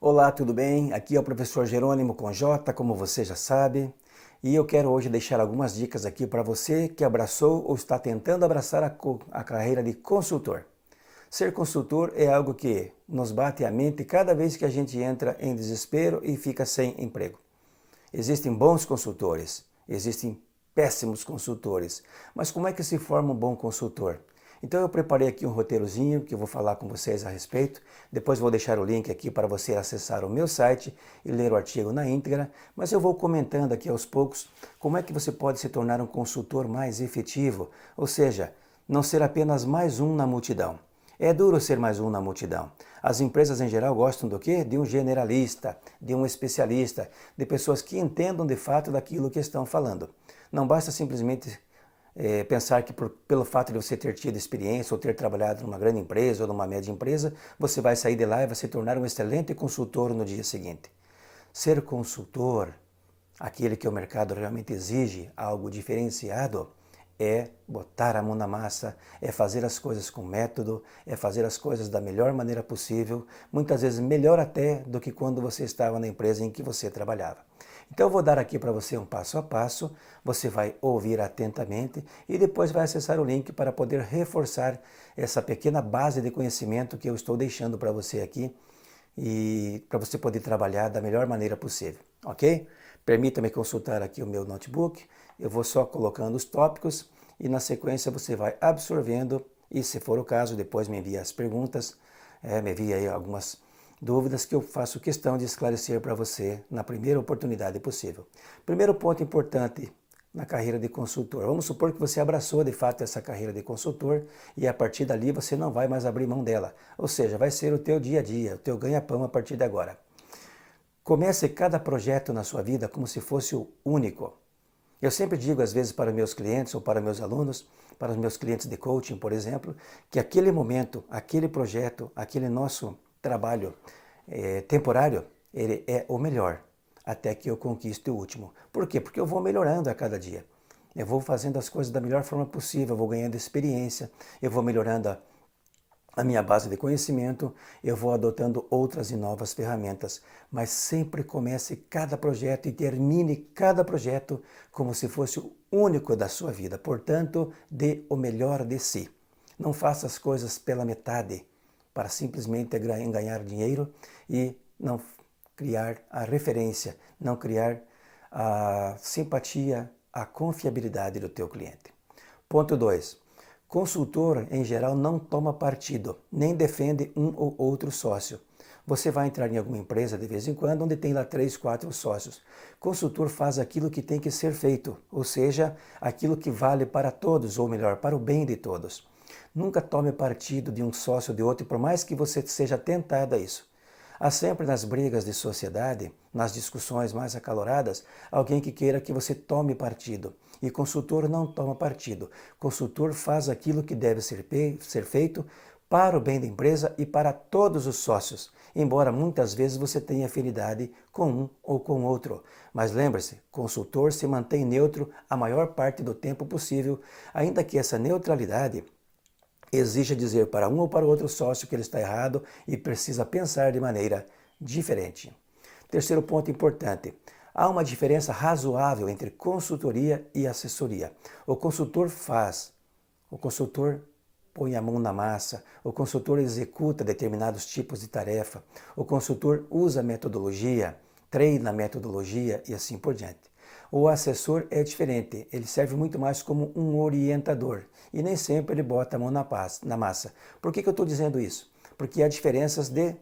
Olá, tudo bem? Aqui é o professor Jerônimo com J, como você já sabe, e eu quero hoje deixar algumas dicas aqui para você que abraçou ou está tentando abraçar a carreira de consultor. Ser consultor é algo que nos bate a mente cada vez que a gente entra em desespero e fica sem emprego. Existem bons consultores, existem péssimos consultores, mas como é que se forma um bom consultor? Então eu preparei aqui um roteirozinho que eu vou falar com vocês a respeito. Depois vou deixar o link aqui para você acessar o meu site e ler o artigo na íntegra. Mas eu vou comentando aqui aos poucos como é que você pode se tornar um consultor mais efetivo. Ou seja, não ser apenas mais um na multidão. É duro ser mais um na multidão. As empresas em geral gostam do quê? De um generalista, de um especialista, de pessoas que entendam de fato daquilo que estão falando. Não basta simplesmente pensar que pelo fato de você ter tido experiência ou ter trabalhado numa grande empresa ou numa média empresa, você vai sair de lá e vai se tornar um excelente consultor no dia seguinte. Ser consultor, aquele que o mercado realmente exige algo diferenciado, é botar a mão na massa, é fazer as coisas com método, é fazer as coisas da melhor maneira possível, muitas vezes melhor até do que quando você estava na empresa em que você trabalhava. Então eu vou dar aqui para você um passo a passo, você vai ouvir atentamente e depois vai acessar o link para poder reforçar essa pequena base de conhecimento que eu estou deixando para você aqui e para você poder trabalhar da melhor maneira possível, ok? Permita-me consultar aqui o meu notebook, eu vou só colocando os tópicos e na sequência você vai absorvendo e, se for o caso, depois me envia as perguntas, me envia aí algumas dúvidas que eu faço questão de esclarecer para você na primeira oportunidade possível. Primeiro ponto importante na carreira de consultor. Vamos supor que você abraçou de fato essa carreira de consultor e a partir dali você não vai mais abrir mão dela. Ou seja, vai ser o teu dia a dia, o teu ganha-pão a partir de agora. Comece cada projeto na sua vida como se fosse o único. Eu sempre digo, às vezes, para meus clientes ou para meus alunos, para os meus clientes de coaching, por exemplo, que aquele momento, aquele projeto, aquele nosso trabalho temporário, ele é o melhor, até que eu conquiste o último. Por quê? Porque eu vou melhorando a cada dia. Eu vou fazendo as coisas da melhor forma possível, eu vou ganhando experiência, eu vou melhorando a minha base de conhecimento, eu vou adotando outras e novas ferramentas, mas sempre comece cada projeto e termine cada projeto como se fosse o único da sua vida. Portanto, dê o melhor de si. Não faça as coisas pela metade, para simplesmente ganhar dinheiro e não criar a referência, não criar a simpatia, a confiabilidade do teu cliente. Ponto 2. Consultor, em geral, não toma partido, nem defende um ou outro sócio. Você vai entrar em alguma empresa de vez em quando, onde tem lá 3, 4 sócios. Consultor faz aquilo que tem que ser feito, ou seja, aquilo que vale para todos, ou melhor, para o bem de todos. Nunca tome partido de um sócio ou de outro, por mais que você seja tentado a isso. Há sempre nas brigas de sociedade, nas discussões mais acaloradas, alguém que queira que você tome partido. E consultor não toma partido. Consultor faz aquilo que deve ser feito para o bem da empresa e para todos os sócios, embora muitas vezes você tenha afinidade com um ou com outro. Mas lembre-se, consultor se mantém neutro a maior parte do tempo possível, ainda que essa neutralidade exija dizer para um ou para o outro sócio que ele está errado e precisa pensar de maneira diferente. Terceiro ponto importante. Há uma diferença razoável entre consultoria e assessoria. O consultor faz, o consultor põe a mão na massa, o consultor executa determinados tipos de tarefa, o consultor usa metodologia, treina a metodologia e assim por diante. O assessor é diferente, ele serve muito mais como um orientador e nem sempre ele bota a mão na massa. Por que eu estou dizendo isso? Porque há diferenças de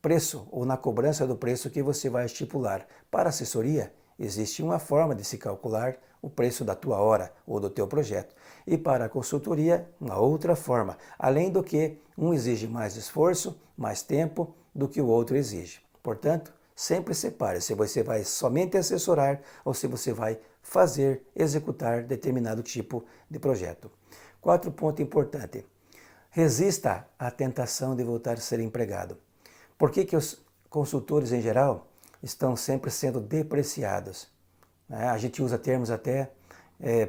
preço ou na cobrança do preço que você vai estipular. Para a assessoria, existe uma forma de se calcular o preço da tua hora ou do teu projeto. E para a consultoria, uma outra forma. Além do que, um exige mais esforço, mais tempo do que o outro exige. Portanto, sempre separe se você vai somente assessorar ou se você vai fazer, executar determinado tipo de projeto. 4 ponto importante. Resista à tentação de voltar a ser empregado. Por que os consultores, em geral, estão sempre sendo depreciados? A gente usa termos até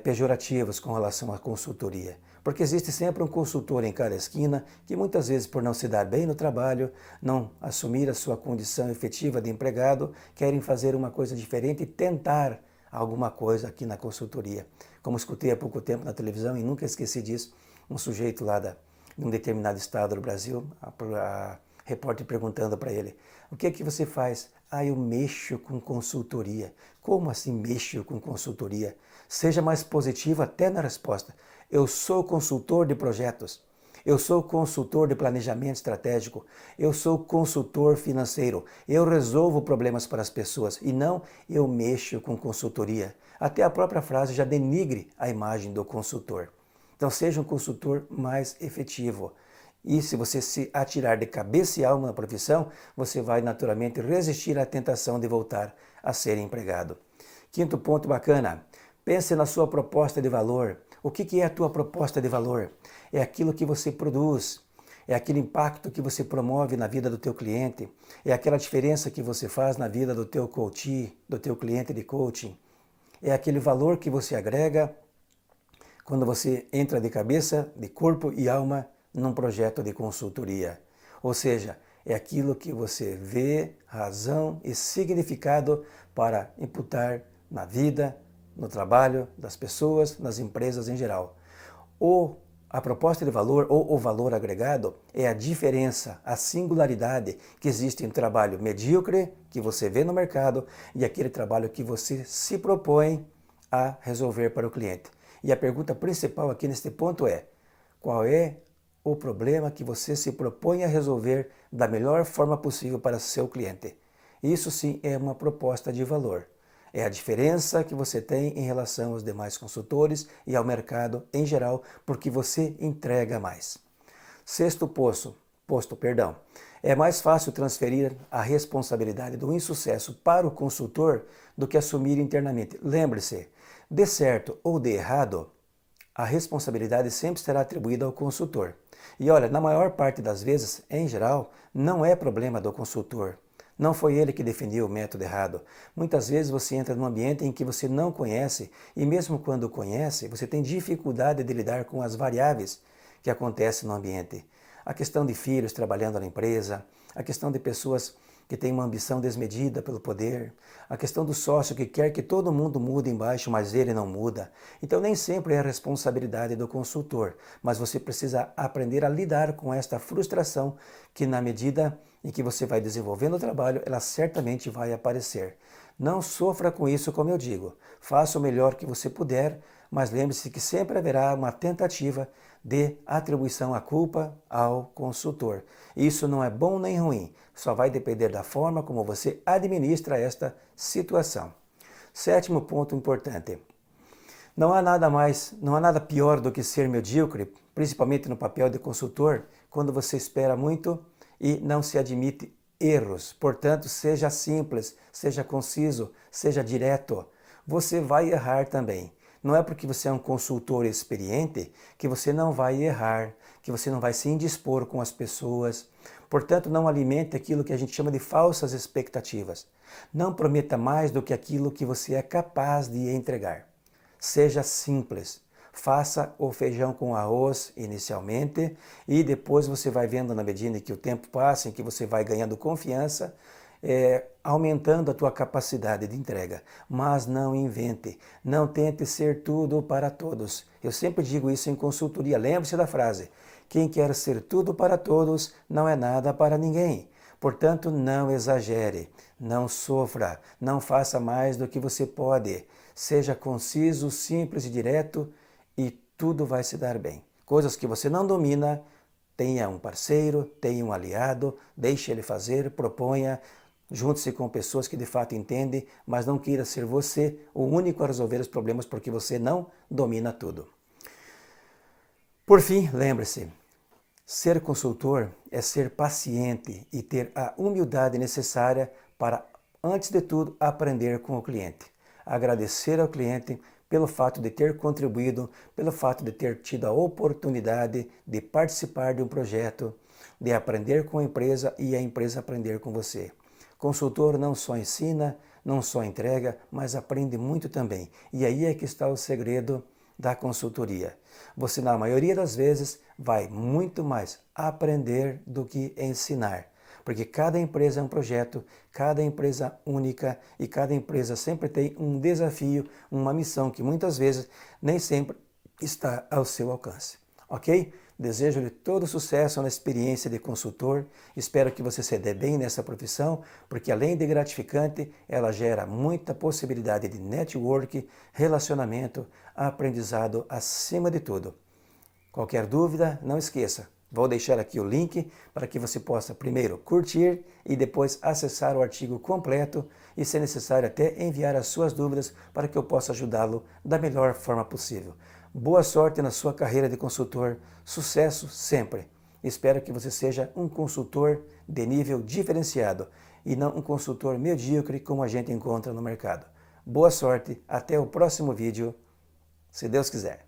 pejorativos com relação à consultoria. Porque existe sempre um consultor em cada esquina que muitas vezes, por não se dar bem no trabalho, não assumir a sua condição efetiva de empregado, querem fazer uma coisa diferente e tentar alguma coisa aqui na consultoria. Como escutei há pouco tempo na televisão e nunca esqueci disso, um sujeito lá de um determinado estado do Brasil, a repórter perguntando para ele: o que é que você faz? Ah, eu mexo com consultoria. Como assim mexo com consultoria? Seja mais positivo até na resposta. Eu sou consultor de projetos. Eu sou consultor de planejamento estratégico. Eu sou consultor financeiro. Eu resolvo problemas para as pessoas e não eu mexo com consultoria. Até a própria frase já denigre a imagem do consultor. Então seja um consultor mais efetivo. E se você se atirar de cabeça e alma na profissão, você vai naturalmente resistir à tentação de voltar a ser empregado. Quinto ponto bacana, pense na sua proposta de valor. O que é a tua proposta de valor? É aquilo que você produz, é aquele impacto que você promove na vida do teu cliente, é aquela diferença que você faz na vida do teu coachee, do teu cliente de coaching, é aquele valor que você agrega quando você entra de cabeça, de corpo e alma num projeto de consultoria. Ou seja, é aquilo que você vê razão e significado para imputar na vida, no trabalho das pessoas, nas empresas em geral. Ou a proposta de valor ou o valor agregado é a diferença, a singularidade que existe em um trabalho medíocre que você vê no mercado e aquele trabalho que você se propõe a resolver para o cliente. E a pergunta principal aqui neste ponto é: qual é o problema que você se propõe a resolver da melhor forma possível para seu cliente? Isso sim é uma proposta de valor. É a diferença que você tem em relação aos demais consultores e ao mercado em geral, porque você entrega mais. Sexto posto, é mais fácil transferir a responsabilidade do insucesso para o consultor do que assumir internamente. Lembre-se, de certo ou de errado, a responsabilidade sempre será atribuída ao consultor. E olha, na maior parte das vezes, em geral, não é problema do consultor. Não foi ele que definiu o método errado. Muitas vezes você entra num ambiente em que você não conhece e mesmo quando conhece, você tem dificuldade de lidar com as variáveis que acontecem no ambiente. A questão de filhos trabalhando na empresa, a questão de pessoas que têm uma ambição desmedida pelo poder, a questão do sócio que quer que todo mundo mude embaixo, mas ele não muda. Então nem sempre é a responsabilidade do consultor, mas você precisa aprender a lidar com esta frustração que na medida em que você vai desenvolvendo o trabalho, ela certamente vai aparecer. Não sofra com isso, como eu digo. Faça o melhor que você puder, mas lembre-se que sempre haverá uma tentativa de atribuição à culpa ao consultor. Isso não é bom nem ruim, só vai depender da forma como você administra esta situação. Sétimo ponto importante. Não há nada pior do que ser medíocre, principalmente no papel de consultor, quando você espera muito e não se admite erros. Portanto, seja simples, seja conciso, seja direto. Você vai errar também. Não é porque você é um consultor experiente que você não vai errar, que você não vai se indispor com as pessoas. Portanto, não alimente aquilo que a gente chama de falsas expectativas. Não prometa mais do que aquilo que você é capaz de entregar. Seja simples. Faça o feijão com arroz inicialmente e depois você vai vendo na medida que o tempo passa, em que você vai ganhando confiança, aumentando a tua capacidade de entrega. Mas não invente, não tente ser tudo para todos. Eu sempre digo isso em consultoria, lembre-se da frase: quem quer ser tudo para todos não é nada para ninguém. Portanto, não exagere, não sofra, não faça mais do que você pode. Seja conciso, simples e direto e tudo vai se dar bem. Coisas que você não domina, tenha um parceiro, tenha um aliado, deixe ele fazer, proponha, junte-se com pessoas que de fato entendem, mas não queira ser você o único a resolver os problemas porque você não domina tudo. Por fim, lembre-se, ser consultor é ser paciente e ter a humildade necessária para, antes de tudo, aprender com o cliente. Agradecer ao cliente pelo fato de ter contribuído, pelo fato de ter tido a oportunidade de participar de um projeto, de aprender com a empresa e a empresa aprender com você. Consultor não só ensina, não só entrega, mas aprende muito também. E aí é que está o segredo da consultoria. Você, na maioria das vezes, vai muito mais aprender do que ensinar. Porque cada empresa é um projeto, cada empresa única e cada empresa sempre tem um desafio, uma missão que muitas vezes nem sempre está ao seu alcance. Ok? Desejo-lhe todo sucesso na experiência de consultor. Espero que você se dê bem nessa profissão, porque além de gratificante, ela gera muita possibilidade de network, relacionamento, aprendizado acima de tudo. Qualquer dúvida, não esqueça. Vou deixar aqui o link para que você possa primeiro curtir e depois acessar o artigo completo e, se necessário, até enviar as suas dúvidas para que eu possa ajudá-lo da melhor forma possível. Boa sorte na sua carreira de consultor, sucesso sempre. Espero que você seja um consultor de nível diferenciado e não um consultor medíocre como a gente encontra no mercado. Boa sorte, até o próximo vídeo, se Deus quiser.